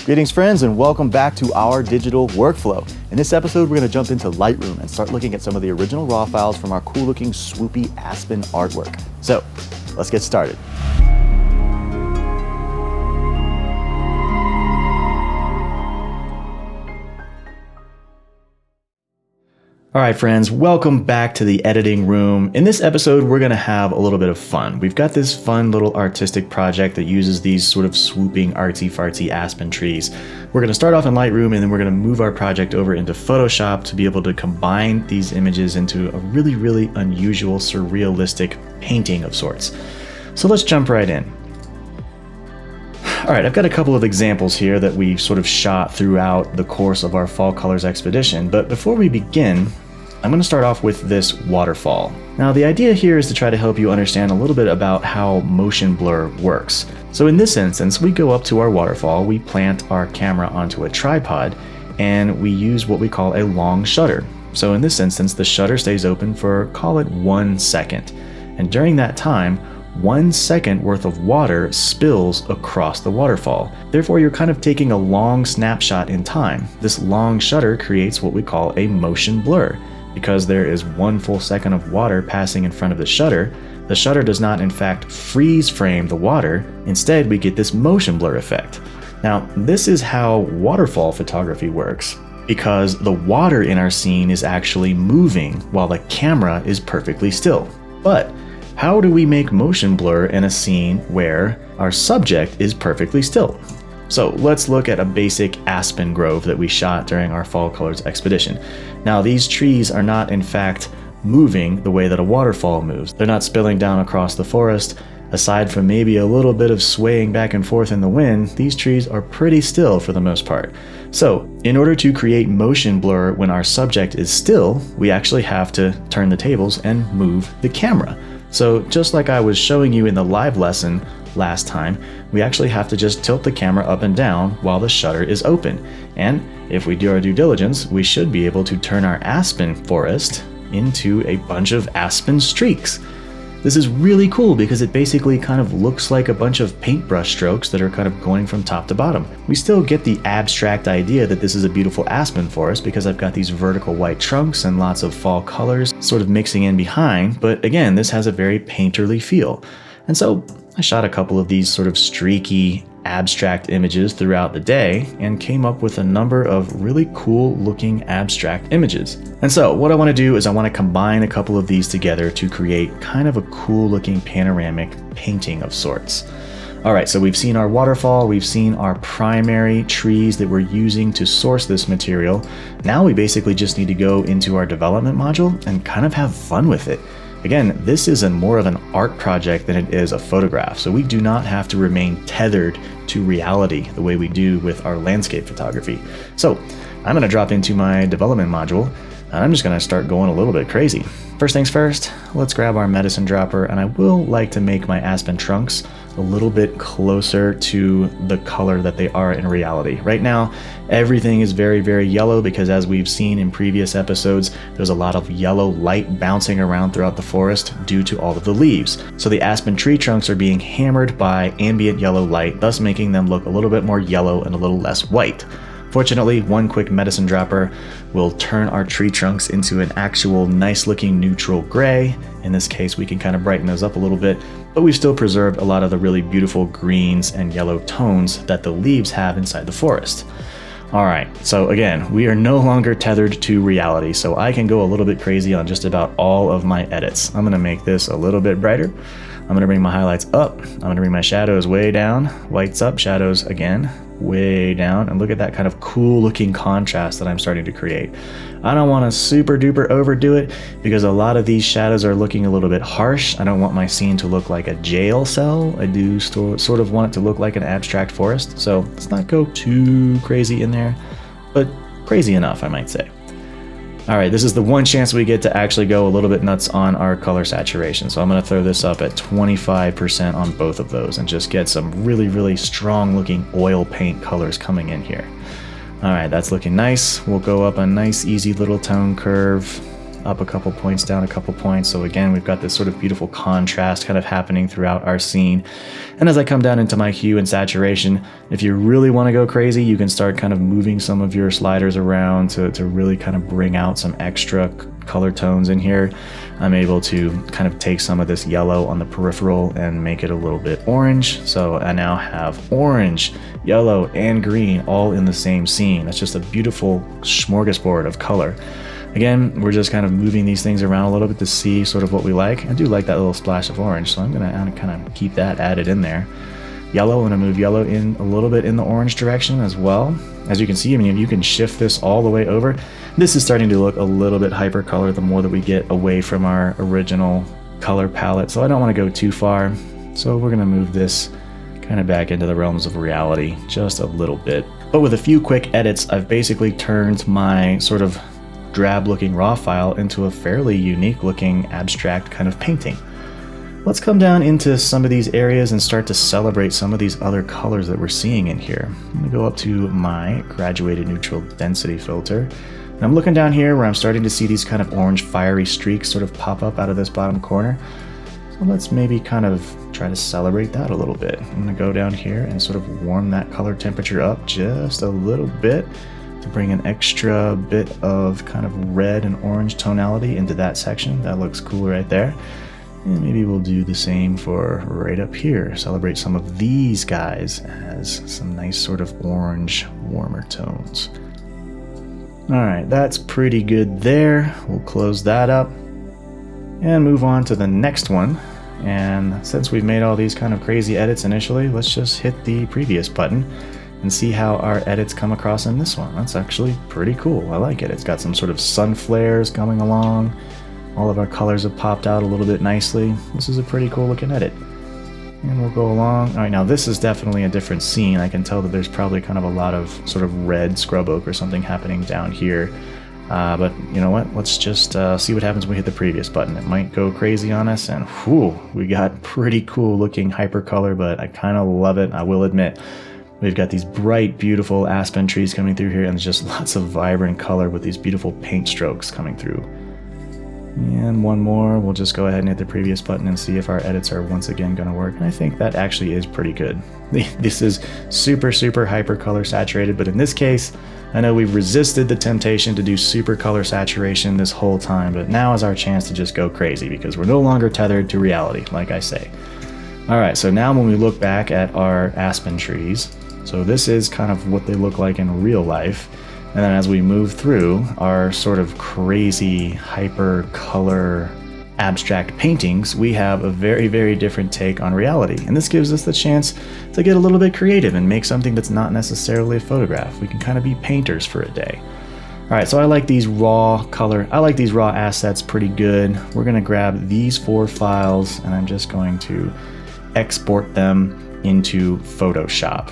Greetings friends, and welcome back to our digital workflow. In this episode, we're going to jump into Lightroom and start looking at some of the original raw files from our cool looking swoopy Aspen artwork. So let's get started. All right, friends, welcome back to the editing room. In this episode, we're going to have a little bit of fun. We've got this fun little artistic project that uses these sort of swooping artsy-fartsy aspen trees. We're going to start off in Lightroom, and then we're going to move our project over into Photoshop to be able to combine these images into a really, really unusual, surrealistic painting of sorts. So let's jump right in. All right, I've got a couple of examples here that we've sort of shot throughout the course of our Fall Colors expedition, but before we begin, I'm going to start off with this waterfall. Now, the idea here is to try to help you understand a little bit about how motion blur works. So in this instance, we go up to our waterfall, we plant our camera onto a tripod, and we use what we call a long shutter. So in this instance, the shutter stays open for, call it 1 second. And during that time, 1 second worth of water spills across the waterfall. Therefore, you're kind of taking a long snapshot in time. This long shutter creates what we call a motion blur. Because there is 1 full second of water passing in front of the shutter does not in fact freeze frame the water. Instead, we get this motion blur effect. Now, this is how waterfall photography works, because the water in our scene is actually moving while the camera is perfectly still. But how do we make motion blur in a scene where our subject is perfectly still? So let's look at a basic aspen grove that we shot during our Fall Colors expedition. Now, these trees are not in fact moving the way that a waterfall moves. They're not spilling down across the forest. Aside from maybe a little bit of swaying back and forth in the wind, these trees are pretty still for the most part. So in order to create motion blur when our subject is still, we actually have to turn the tables and move the camera. So just like I was showing you in the live lesson last time, we actually have to just tilt the camera up and down while the shutter is open. And if we do our due diligence, we should be able to turn our aspen forest into a bunch of aspen streaks. This is really cool because it basically kind of looks like a bunch of paintbrush strokes that are kind of going from top to bottom. We still get the abstract idea that this is a beautiful aspen forest because I've got these vertical white trunks and lots of fall colors sort of mixing in behind, but again, this has a very painterly feel. And so I shot a couple of these sort of streaky, abstract images throughout the day and came up with a number of really cool looking abstract images. And so what I want to do is I want to combine a couple of these together to create kind of a cool looking panoramic painting of sorts. All right, so we've seen our waterfall, we've seen our primary trees that we're using to source this material. Now we basically just need to go into our development module and kind of have fun with it. Again, this is more of an art project than it is a photograph, so we do not have to remain tethered to reality the way we do with our landscape photography. So I'm going to drop into my development module, and I'm just going to start going a little bit crazy. First things first, let's grab our medicine dropper, and I will like to make my aspen trunks a little bit closer to the color that they are in reality. Right now, everything is very, very yellow because as we've seen in previous episodes, there's a lot of yellow light bouncing around throughout the forest due to all of the leaves. So the aspen tree trunks are being hammered by ambient yellow light, thus making them look a little bit more yellow and a little less white. Fortunately, one quick medicine dropper will turn our tree trunks into an actual nice looking neutral gray. In this case, we can kind of brighten those up a little bit, but we've still preserved a lot of the really beautiful greens and yellow tones that the leaves have inside the forest. All right, so again, we are no longer tethered to reality, so I can go a little bit crazy on just about all of my edits. I'm gonna make this a little bit brighter. I'm gonna bring my highlights up. I'm gonna bring my shadows way down, whites up, shadows again, way down, and look at that kind of cool looking contrast that I'm starting to create. I don't want to super duper overdo it because a lot of these shadows are looking a little bit harsh. I don't want my scene to look like a jail cell. I do sort of want it to look like an abstract forest, so let's not go too crazy in there, but crazy enough, I might say. All right, this is the one chance we get to actually go a little bit nuts on our color saturation. So I'm going to throw this up at 25% on both of those and just get some really, really strong looking oil paint colors coming in here. All right, that's looking nice. We'll go up a nice, easy little tone curve. up a couple points, down a couple points. So again, we've got this sort of beautiful contrast kind of happening throughout our scene. And as I come down into my hue and saturation, if you really want to go crazy, you can start kind of moving some of your sliders around to really kind of bring out some extra color tones in here. I'm able to kind of take some of this yellow on the peripheral and make it a little bit orange. So I now have orange, yellow, and green all in the same scene. That's just a beautiful smorgasbord of color. Again, we're just kind of moving these things around a little bit to see sort of what we like. I do like that little splash of orange, so I'm gonna kind of keep that added in there. Yellow, I'm gonna move yellow in a little bit in the orange direction as well. As you can see, I mean, you can shift this all the way over. This is starting to look a little bit hyper color the more that we get away from our original color palette, so I don't want to go too far. So we're gonna move this kind of back into the realms of reality just a little bit. But with a few quick edits, I've basically turned my sort of drab looking raw file into a fairly unique looking abstract kind of painting. Let's come down into some of these areas and start to celebrate some of these other colors that we're seeing in here. I'm gonna go up to my graduated neutral density filter. And I'm looking down here where I'm starting to see these kind of orange fiery streaks sort of pop up out of this bottom corner. So let's maybe kind of try to celebrate that a little bit. I'm gonna go down here and sort of warm that color temperature up just a little bit to bring an extra bit of kind of red and orange tonality into that section. That looks cool right there. And maybe we'll do the same for right up here. Celebrate some of these guys as some nice sort of orange, warmer tones. All right, that's pretty good there. We'll close that up and move on to the next one. And since we've made all these kind of crazy edits initially, let's just hit the previous button and see how our edits come across in this one. That's actually pretty cool. I like it. It's got some sort of sun flares coming along. All of our colors have popped out a little bit nicely. This is a pretty cool looking edit. And we'll go along. All right, now this is definitely a different scene. I can tell that there's probably kind of a lot of sort of red scrub oak or something happening down here. But you know what? Let's just see what happens when we hit the previous button. It might go crazy on us, and whew, we got pretty cool looking hyper color, but I kind of love it, I will admit. We've got these bright, beautiful aspen trees coming through here, and there's just lots of vibrant color with these beautiful paint strokes coming through. And one more, we'll just go ahead and hit the previous button and see if our edits are once again going to work. And I think that actually is pretty good. This is super, super hyper color saturated, but in this case, I know we've resisted the temptation to do super color saturation this whole time, but now is our chance to just go crazy because we're no longer tethered to reality, like I say. All right, so now when we look back at our aspen trees, so this is kind of what they look like in real life. And then as we move through our sort of crazy hyper color abstract paintings, we have a very, very different take on reality. And this gives us the chance to get a little bit creative and make something that's not necessarily a photograph. We can kind of be painters for a day. All right, so I like these raw assets pretty good. We're gonna grab these 4 files and I'm just going to export them into Photoshop.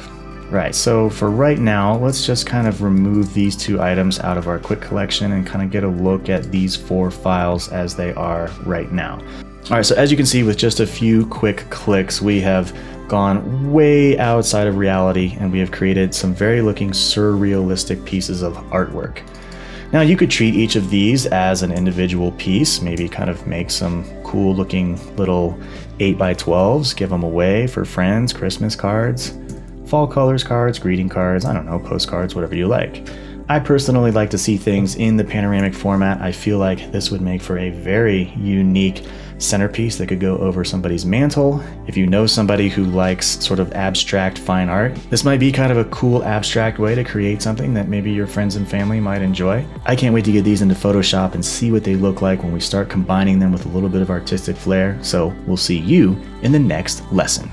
Right, so for right now, let's just kind of remove these 2 items out of our quick collection and kind of get a look at these 4 files as they are right now. All right, so as you can see with just a few quick clicks, we have gone way outside of reality and we have created some very looking surrealistic pieces of artwork. Now you could treat each of these as an individual piece, maybe kind of make some cool looking little 8x12s, give them away for friends, Christmas cards, fall colors cards, greeting cards, I don't know, postcards, whatever you like. I personally like to see things in the panoramic format. I feel like this would make for a very unique centerpiece that could go over somebody's mantle. If you know somebody who likes sort of abstract fine art, this might be kind of a cool abstract way to create something that maybe your friends and family might enjoy. I can't wait to get these into Photoshop and see what they look like when we start combining them with a little bit of artistic flair. So we'll see you in the next lesson.